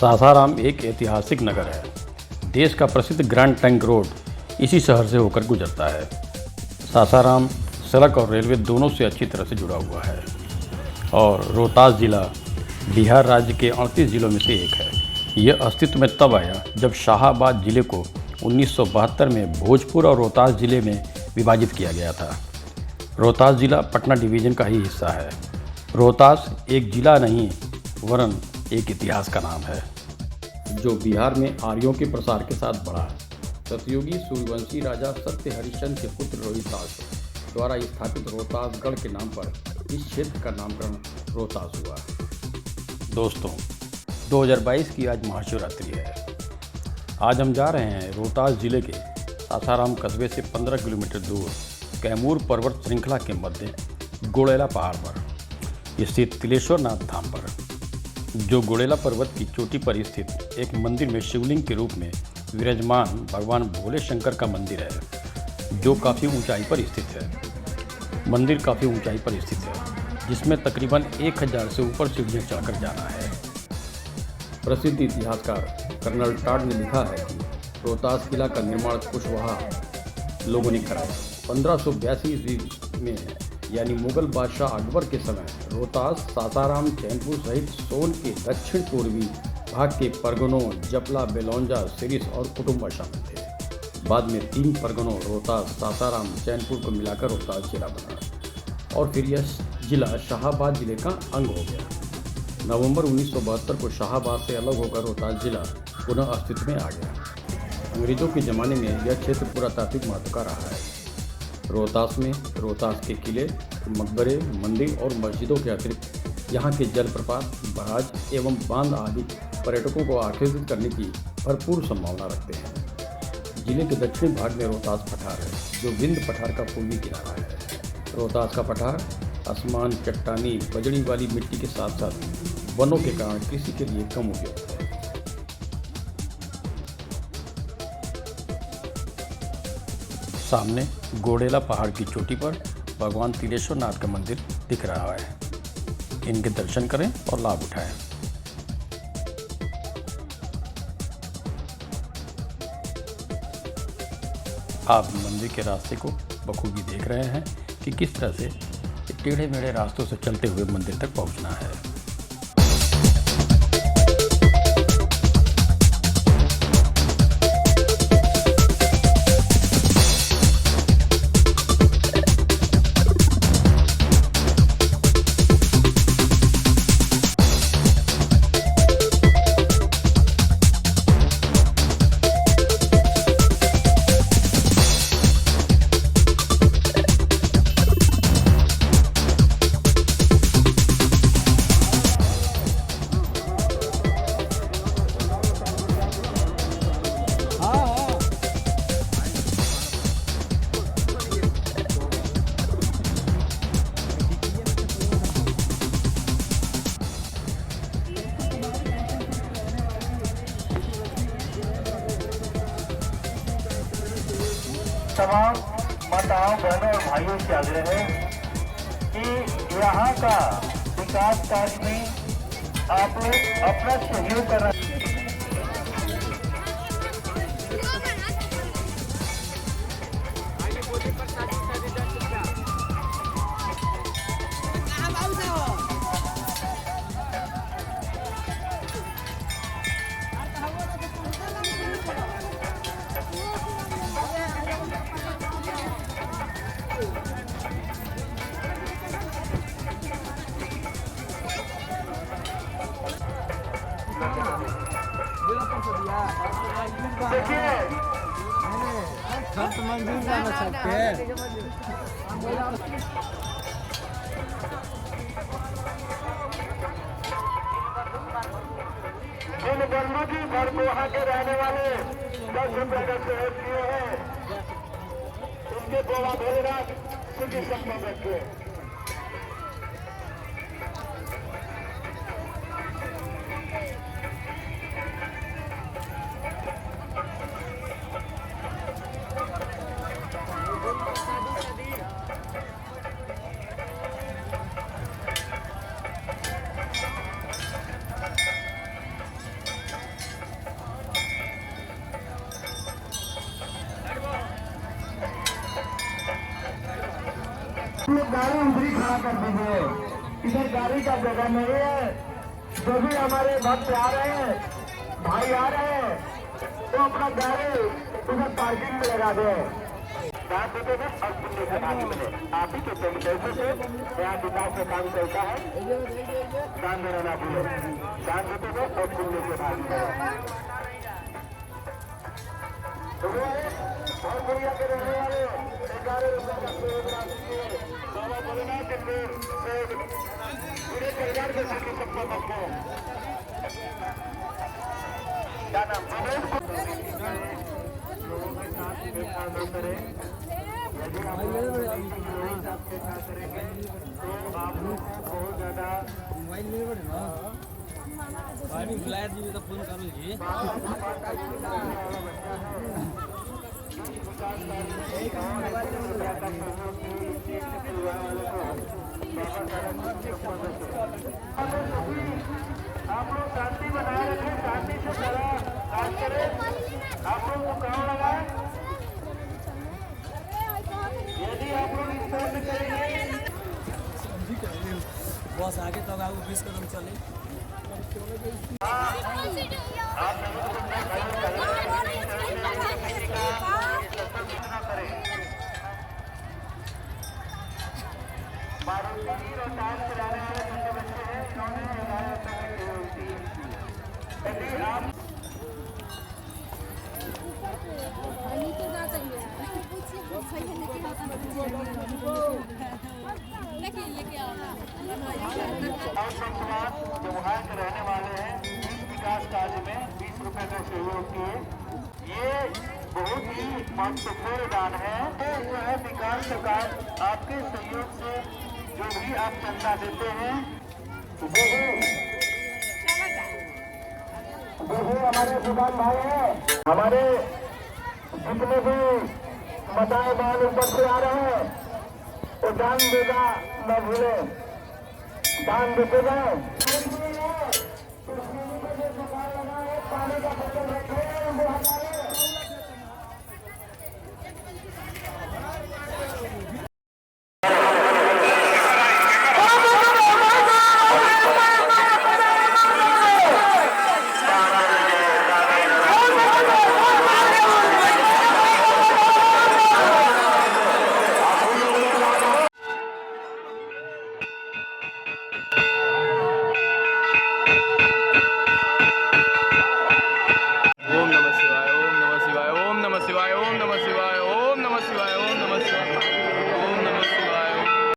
सासाराम एक ऐतिहासिक नगर है। देश का प्रसिद्ध ग्रैंड ट्रंक रोड इसी शहर से होकर गुजरता है। सासाराम सड़क और रेलवे दोनों से अच्छी तरह से जुड़ा हुआ है और रोहतास जिला बिहार राज्य के 38 जिलों में से एक है। यह अस्तित्व में तब आया जब शाहाबाद जिले को 1972 में भोजपुर और रोहतास जिले में विभाजित किया गया था। रोहतास जिला पटना डिवीज़न का ही हिस्सा है। रोहतास एक जिला नहीं वरन एक इतिहास का नाम है, जो बिहार में आर्यों के प्रसार के साथ बढ़ा। सतयुगी सूर्यवंशी राजा सत्य हरिश्चंद्र के पुत्र रोहितास द्वारा स्थापित रोहतासगढ़ के नाम पर इस क्षेत्र का नामकरण रोहतास हुआ। दोस्तों, 2022 की आज महाशिवरात्रि है। आज हम जा रहे हैं रोहतास जिले के सासाराम कस्बे से 15 किलोमीटर दूर कैमूर पर्वत श्रृंखला के मध्य गोड़ेला पहाड़ पर स्थित तिलेश्वर नाथ धाम पर, जो गोड़ेला पर्वत की चोटी पर स्थित एक मंदिर में शिवलिंग के रूप में विराजमान भगवान भोले शंकर का मंदिर है, जो काफ़ी ऊंचाई पर स्थित है। मंदिर काफ़ी ऊंचाई पर स्थित है, जिसमें तकरीबन 1000 से ऊपर सीढ़ियाँ चढ़कर जाना है। प्रसिद्ध इतिहासकार कर्नल टाड ने लिखा है कि रोहतास किला का निर्माण कुशवाहा लोगों ने कराया। 1582 ईस्वी में यानी मुगल बादशाह अकबर के समय रोहतास, सासाराम, चैनपुर सहित सोन के दक्षिण पूर्वी भाग के परगनों जपला, बेलौंजा, सिरिस और कुटुम्बा शामिल थे। बाद में 3 परगनों रोहतास, सासाराम, चैनपुर को मिलाकर रोहतास जिला बना और फिर यह जिला शाहाबाद जिले का अंग हो गया। नवंबर 1972 को शाहाबाद से अलग होकर रोहतास जिला पुनः अस्तित्व में आ गया। अंग्रेजों के ज़माने में यह क्षेत्र पुरातात्विक महत्व का रहा है। रोहतास में रोहतास के किले, मकबरे, मंदिर और मस्जिदों के अतिरिक्त यहाँ के जलप्रपात, बराज एवं बांध आदि पर्यटकों को आकर्षित करने की भरपूर संभावना रखते हैं। जिले के दक्षिणी भाग में रोहतास पठार है, जो विंध्य पठार का पूर्वी किनारा है। रोहतास का पठार आसमान, चट्टानी, बजड़ी वाली मिट्टी के साथ साथ वनों के कारण कृषि के लिए कम उपयुक्त है। सामने गोड़ेला पहाड़ की चोटी पर भगवान तिलेश्वर नाथ का मंदिर दिख रहा है। इनके दर्शन करें और लाभ उठाएं। आप मंदिर के रास्ते को बखूबी देख रहे हैं कि किस तरह से टेढ़े मेढ़े रास्तों से चलते हुए मंदिर तक पहुंचना है। तमाम माताओं, बहनों और भाइयों से आग्रह है कि यहाँ का विकास कार्य में आप लोग अपना सहयोग करना। देखिए संत मंदिर जाना सकते हैं। इन बंधु जी घर को वहाँ के रहने वाले 10 रुपये का सहयोग किए हैं, उनके गोवा भोलेनाथ सुखी संपन्न रखे। लोग गाड़ी उधरी खड़ा कर दीजिए, इधर गाड़ी का जगह नहीं है। जो भी हमारे भक्त आ रहे हैं, भाई आ रहे हैं, तो अपना गाड़ी उधर पार्किंग में लगा दे। दान देते हैं और पुण्य का भागी मिले। आप ही के पैसे से यहाँ विकास का काम चलता है। दान देना ना भूले, दान देते हैं और पुण्य के भागी मिले। बहुत बढ़िया के रहने वाले 11 रुपये का प्रोग्राम किए बाबा भोलेनाथ के पूरे परिवार के साथ सबको बच्चों क्या नाम लोगों के साथ देखा न करें। यदि आप लोग के साथ करेंगे तो आप लोग बहुत ज्यादा फ्लैट जी तो फोन कर लीजिए। आप लोग शांति बनाए रखें, शांति से सारा काम करें। आप लोग को काम लगाए। यदि आप लोग इस तरह से करेंगे बस आगे तो आगे 20 कदम चले। मारुति और टायर चलाने वाले छोटे बच्चे हैं, इन्होंने 11 रुपये की होती है। यदि आप जो वहाँ के रहने वाले हैं विकास कार्य में 20 रुपए का सहयोग किए। ये बहुत ही महत्वपूर्ण दान है। जो है विकास का कार्य आपके सहयोग से जो भी आप चंदा देते हैं जो हमारे दुकान भाई हैं, हमारे जितने भी बताए माल ऊपर से आ रहे हैं वो दान देगा न भूले, दान देते जाए। पानी का बोतल रखे